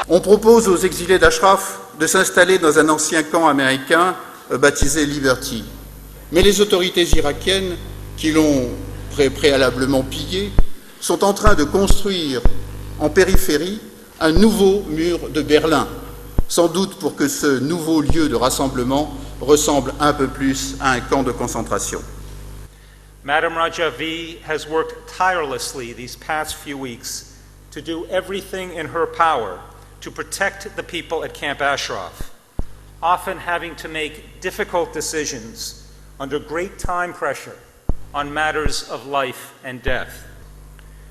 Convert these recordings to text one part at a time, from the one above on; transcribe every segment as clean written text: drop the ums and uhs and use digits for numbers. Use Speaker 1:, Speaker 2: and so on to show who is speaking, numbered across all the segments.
Speaker 1: On propose aux exilés d'Ashraf de s'installer dans un ancien camp américain baptisé Liberty. Mais les autorités irakiennes, qui l'ont préalablement pillé, sont en train de construire en périphérie un nouveau mur de Berlin, sans doute pour que ce nouveau lieu de rassemblement ressemble un peu plus à un camp de concentration.
Speaker 2: Maryam Rajavi has worked tirelessly these past few weeks to do everything in her power to protect the people at Camp Ashraf, often having to make difficult decisions under great time pressure on matters of life and death.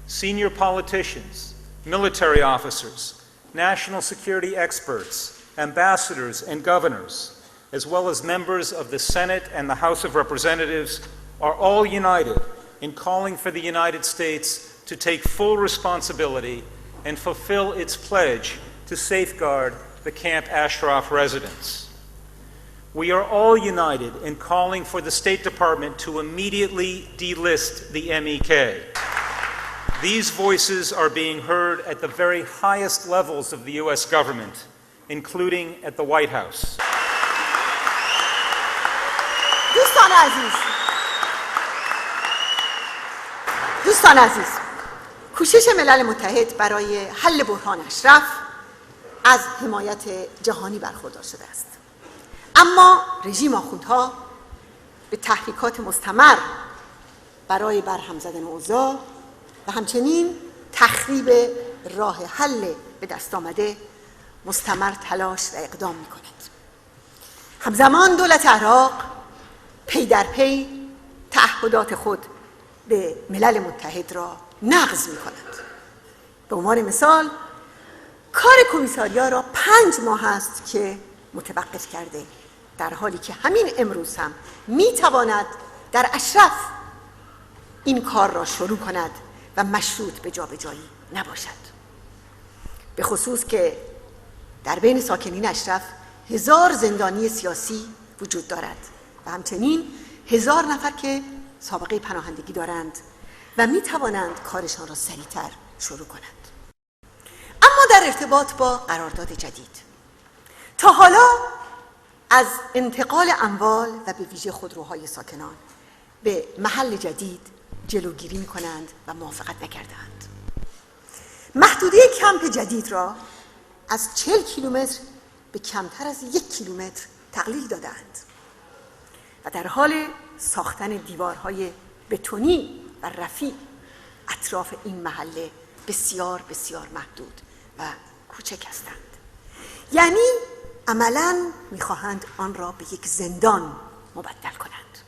Speaker 2: Senior politicians, military officers, national security experts, ambassadors and governors, as well as members of the Senate and the House of Representatives, are all united in calling for the United States to take full responsibility and fulfill its pledge to safeguard the Camp Ashraf residents. We are all united in calling for the State Department to immediately delist the MEK. These voices are being heard at the very highest levels of the U.S. government, including at the White House.
Speaker 3: دوستان عزیز، کوشش ملل متحد برای حل بحران اشرف از حمایت جهانی برخوردار شده است. اما رژیم آخوندها به تحریکات مستمر برای برهم زدن اوضاع و همچنین تخریب راه حل به دست آمده مستمر تلاش و اقدام می کند. همزمان دولت عراق پی در پی تعهدات خود به ملل متحد را نقض می کند. به عنوان مثال کار کمیساریا را 5 ماه است که متوقف کرده، در حالی که همین امروز هم می تواند در اشرف این کار را شروع کند و مشروط به جابجایی نباشد. به خصوص که در بین ساکنین اشرف 1000 زندانی سیاسی وجود دارد و همچنین 1000 نفر که سابقه پناهندگی دارند و می توانند کارشان را سریعتر شروع کنند. اما در ارتباط با قرارداد جدید، تا حالا از انتقال اموال و به ویژه خودروهای ساکنان به محل جدید جلوگیری می کنند و موافقت نکردند. محدوده کمپ جدید را از 40 کیلومتر به کمتر از 1 کیلومتر تقلیل دادند و در حال ساختن دیوارهای بتونی و رفیع اطراف این محله بسیار بسیار محدود و کوچک هستند. یعنی عملاً می‌خواهند آن را به یک زندان مبدل کنند.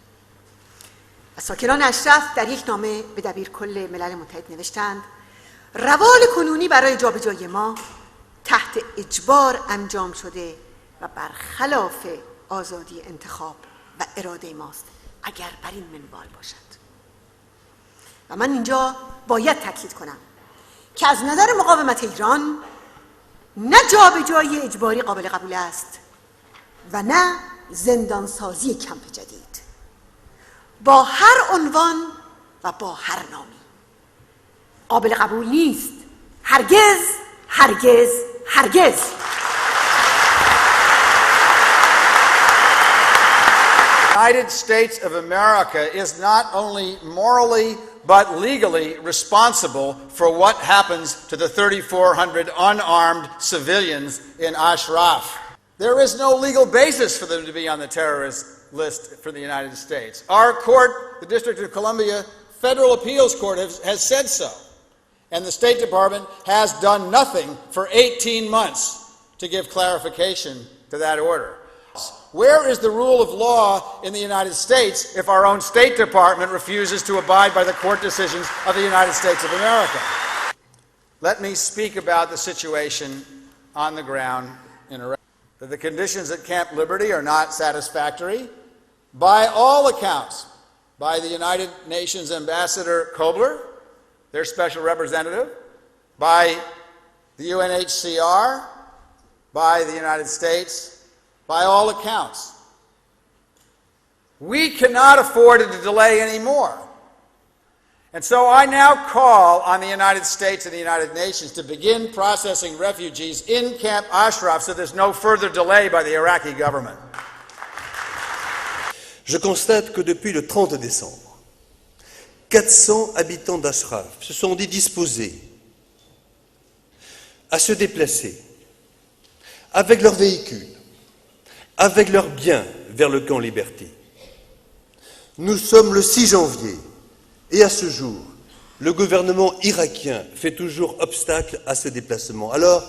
Speaker 3: و ساکنان اشرف در یک نامه به دبیرکل ملل متحد نوشتند: روال کنونی برای جابجایی ما تحت اجبار انجام شده و برخلاف آزادی انتخاب و اراده ماست اگر بر این منوال باشد. و من اینجا باید تاکید کنم که از نظر مقاومت ایران نه جابجایی اجباری قابل قبول است و نه زندانسازی کمپ جدید با هر عنوان و با هر نامی قابل قبول نیست. هرگز هرگز هرگز.
Speaker 4: The United States of America is not only morally but legally responsible for what happens to the 3,400 unarmed civilians in Ashraf. There is no legal basis for them to be on the terrorist list for the United States. Our court, the District of Columbia Federal Appeals Court, has said so. And the State Department has done nothing for 18 months to give clarification to that order. Where is the rule of law in the United States if our own State Department refuses to abide by the court decisions of the United States of America? Let me speak about the situation on the ground in Iraq. That the conditions at Camp Liberty are not satisfactory by all accounts, by the United Nations Ambassador Kobler, their special representative, by the UNHCR, by the United States, by all accounts. We cannot afford to delay anymore. And so I now call on the United States and the United Nations to begin processing refugees in Camp Ashraf so there's no further delay by the Iraqi government.
Speaker 5: Je constate que depuis le 30 décembre, 400 habitants d'Ashraf se sont dit disposés à se déplacer avec leurs véhicules, avec leurs biens vers le camp Liberty. Nous sommes le 6 janvier et à ce jour, le gouvernement irakien fait toujours obstacle à ce déplacement. Alors,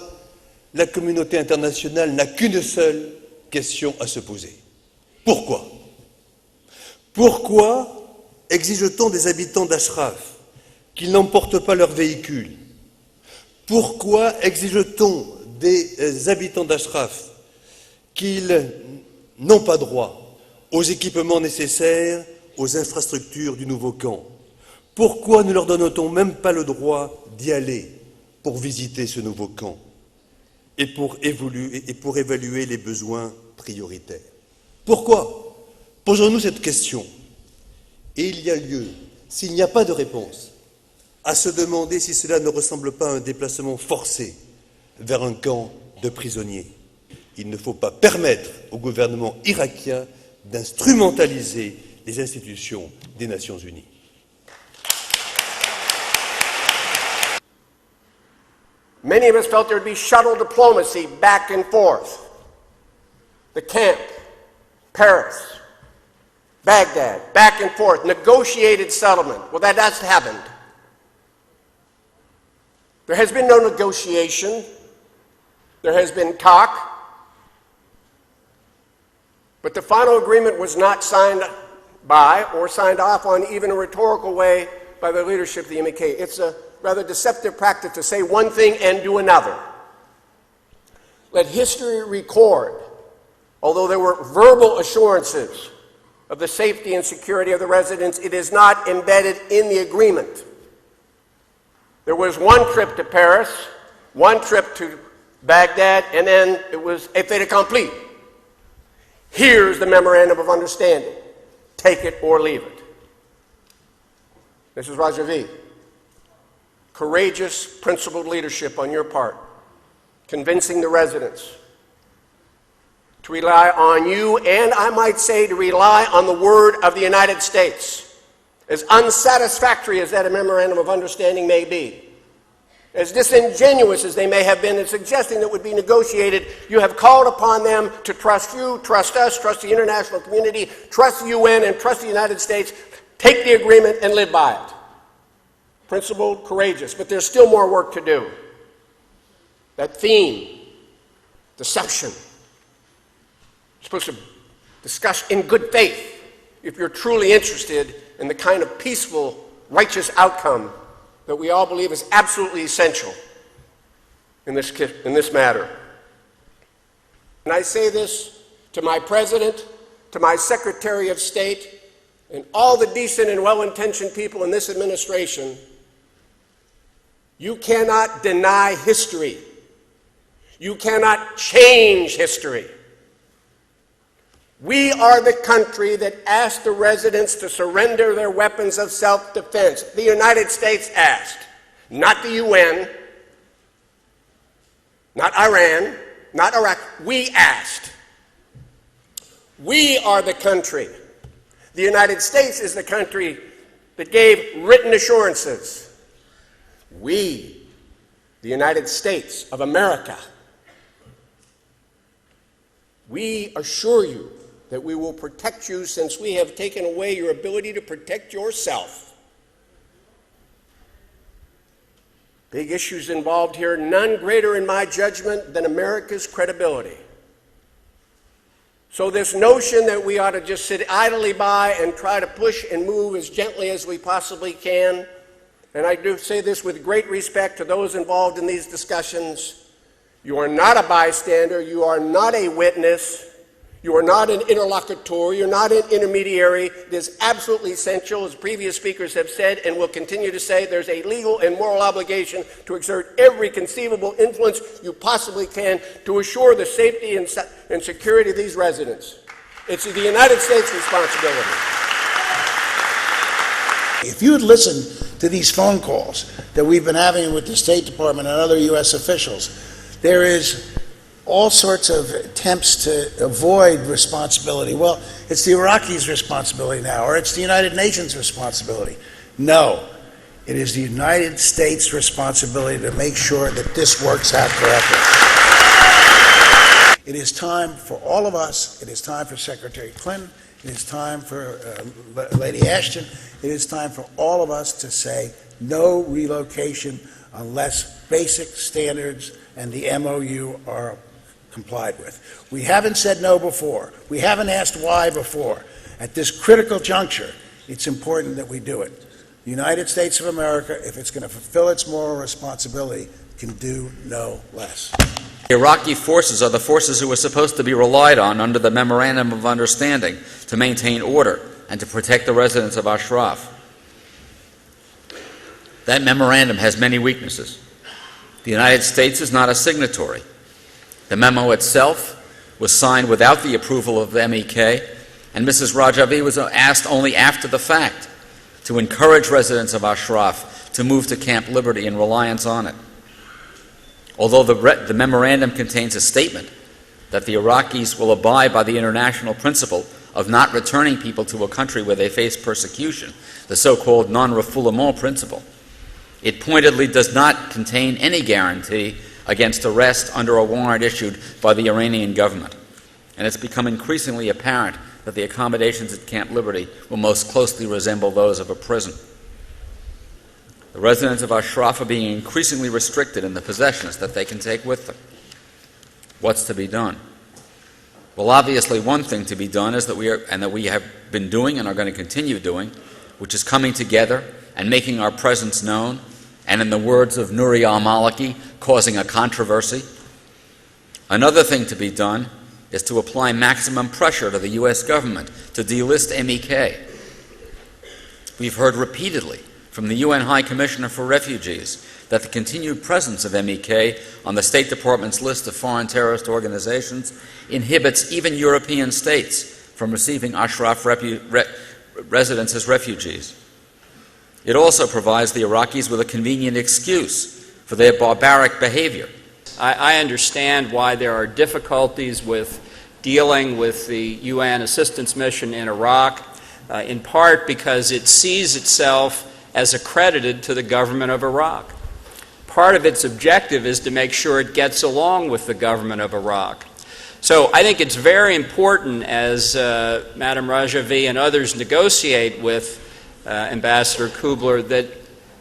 Speaker 5: la communauté internationale n'a qu'une seule question à se poser. Pourquoi ? Pourquoi exige-t-on des habitants d'Ashraf qu'ils n'emportent pas leurs véhicules? Pourquoi exige-t-on des habitants d'Ashraf qu'ils n'ont pas droit aux équipements nécessaires, aux infrastructures du nouveau camp? Pourquoi ne leur donne-t-on même pas le droit d'y aller pour visiter ce nouveau camp et pour évaluer les besoins prioritaires? Pourquoi? Posons-nous cette question. Et il y a lieu, s'il n'y a pas de réponse, à se demander si cela ne ressemble pas à un déplacement forcé vers un camp de prisonniers. Il ne faut pas permettre au gouvernement irakien d'instrumentaliser les institutions des Nations Unies.
Speaker 6: Many of us felt there would be shuttle diplomacy back and forth. The camp, Paris, Baghdad, back and forth, negotiated settlement. Well, that's happened. There has been no negotiation. There has been talk. But the final agreement was not signed by or signed off on even a rhetorical way by the leadership of the MEP. It's a rather deceptive practice to say one thing and do another. Let history record, although there were verbal assurances of the safety and security of the residents, it is not embedded in the agreement. There was one trip to Paris, one trip to Baghdad, and then it was a fait accompli. Here's the memorandum of understanding. Take it or leave it. Mrs. Rajavi, courageous, principled leadership on your part, convincing the residents to rely on you, and I might say to rely on the word of the United States. As unsatisfactory as that memorandum of understanding may be, as disingenuous as they may have been in suggesting that it would be negotiated, you have called upon them to trust you, trust us, trust the international community, trust the UN, and trust the United States. Take the agreement and live by it. Principled, courageous, but there's still more work to do. That theme, deception, you're supposed to discuss in good faith if you're truly interested in the kind of peaceful, righteous outcome that we all believe is absolutely essential in this matter. And I say this to my President, to my Secretary of State, and all the decent and well-intentioned people in this administration. You cannot deny history. You cannot change history. We are the country that asked the residents to surrender their weapons of self-defense. The United States asked, not the UN, not Iran, not Iraq. We asked. We are the country. The United States is the country that gave written assurances. We, the United States of America, we assure you that we will protect you since we have taken away your ability to protect yourself. Big issues involved here, none greater in my judgment than America's credibility. So this notion that we ought to just sit idly by and try to push and move as gently as we possibly can, and I do say this with great respect to those involved in these discussions, you are not a bystander, you are not a witness, you are not an interlocutor, you're not an intermediary. It is absolutely essential, as previous speakers have said and will continue to say, there's a legal and moral obligation to exert every conceivable influence you possibly can to assure the safety and security of these residents. It's the United States' responsibility.
Speaker 7: If you had listened to these phone calls that we've been having with the State Department and other U.S. officials, there is all sorts of attempts to avoid responsibility. Well, it's the Iraqis' responsibility now, or it's the United Nations' responsibility. No, it is the United States' responsibility to make sure that this works out correctly. It is time for all of us, it is time for Secretary Clinton, it is time for Lady Ashton, it is time for all of us to say no relocation unless basic standards and the MOU are complied with. We haven't said no before. We haven't asked why before. At this critical juncture, it's important that we do it. The United States of America, if it's going to fulfill its moral responsibility, can do no less.
Speaker 8: The Iraqi forces are the forces who are supposed to be relied on under the Memorandum of Understanding to maintain order and to protect the residents of Ashraf. That memorandum has many weaknesses. The United States is not a signatory. The memo itself was signed without the approval of the MEK, and Mrs. Rajavi was asked only after the fact to encourage residents of Ashraf to move to Camp Liberty in reliance on it. Although the memorandum contains a statement that the Iraqis will abide by the international principle of not returning people to a country where they face persecution, the so-called non-refoulement principle, it pointedly does not contain any guarantee against arrest under a warrant issued by the Iranian government. And it's become increasingly apparent that the accommodations at Camp Liberty will most closely resemble those of a prison. The residents of Ashraf are being increasingly restricted in the possessions that they can take with them. What's to be done? Well, obviously one thing to be done is that we have been doing and are going to continue doing, which is coming together and making our presence known, and in the words of Nouri al-Maliki, causing a controversy. Another thing to be done is to apply maximum pressure to the U.S. government to delist MEK. We've heard repeatedly from the UN High Commissioner for Refugees that the continued presence of MEK on the State Department's list of foreign terrorist organizations inhibits even European states from receiving Ashraf residents as refugees. It also provides the Iraqis with a convenient excuse for their barbaric behavior.
Speaker 9: I understand why there are difficulties with dealing with the UN assistance mission in Iraq, in part because it sees itself as accredited to the government of Iraq. Part of its objective is to make sure it gets along with the government of Iraq. So I think it's very important, as Madam Rajavi and others negotiate with Ambassador Kubler, that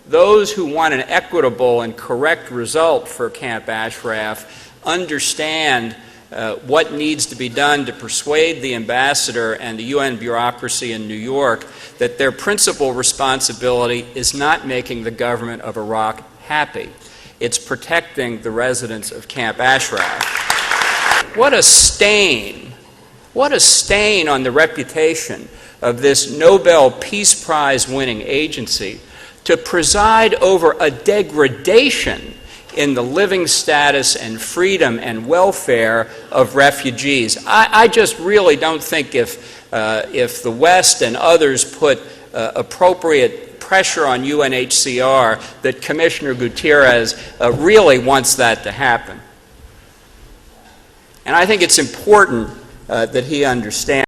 Speaker 9: those who want an equitable and correct result for Camp Ashraf understand what needs to be done to persuade the ambassador and the UN bureaucracy in New York that their principal responsibility is not making the government of Iraq happy. It's protecting the residents of Camp Ashraf. What a stain on the reputation of this Nobel Peace Prize winning agency to preside over a degradation in the living status and freedom and welfare of refugees. I just really don't think if the West and others put appropriate pressure on UNHCR that Commissioner Gutierrez really wants that to happen. And I think it's important that he understands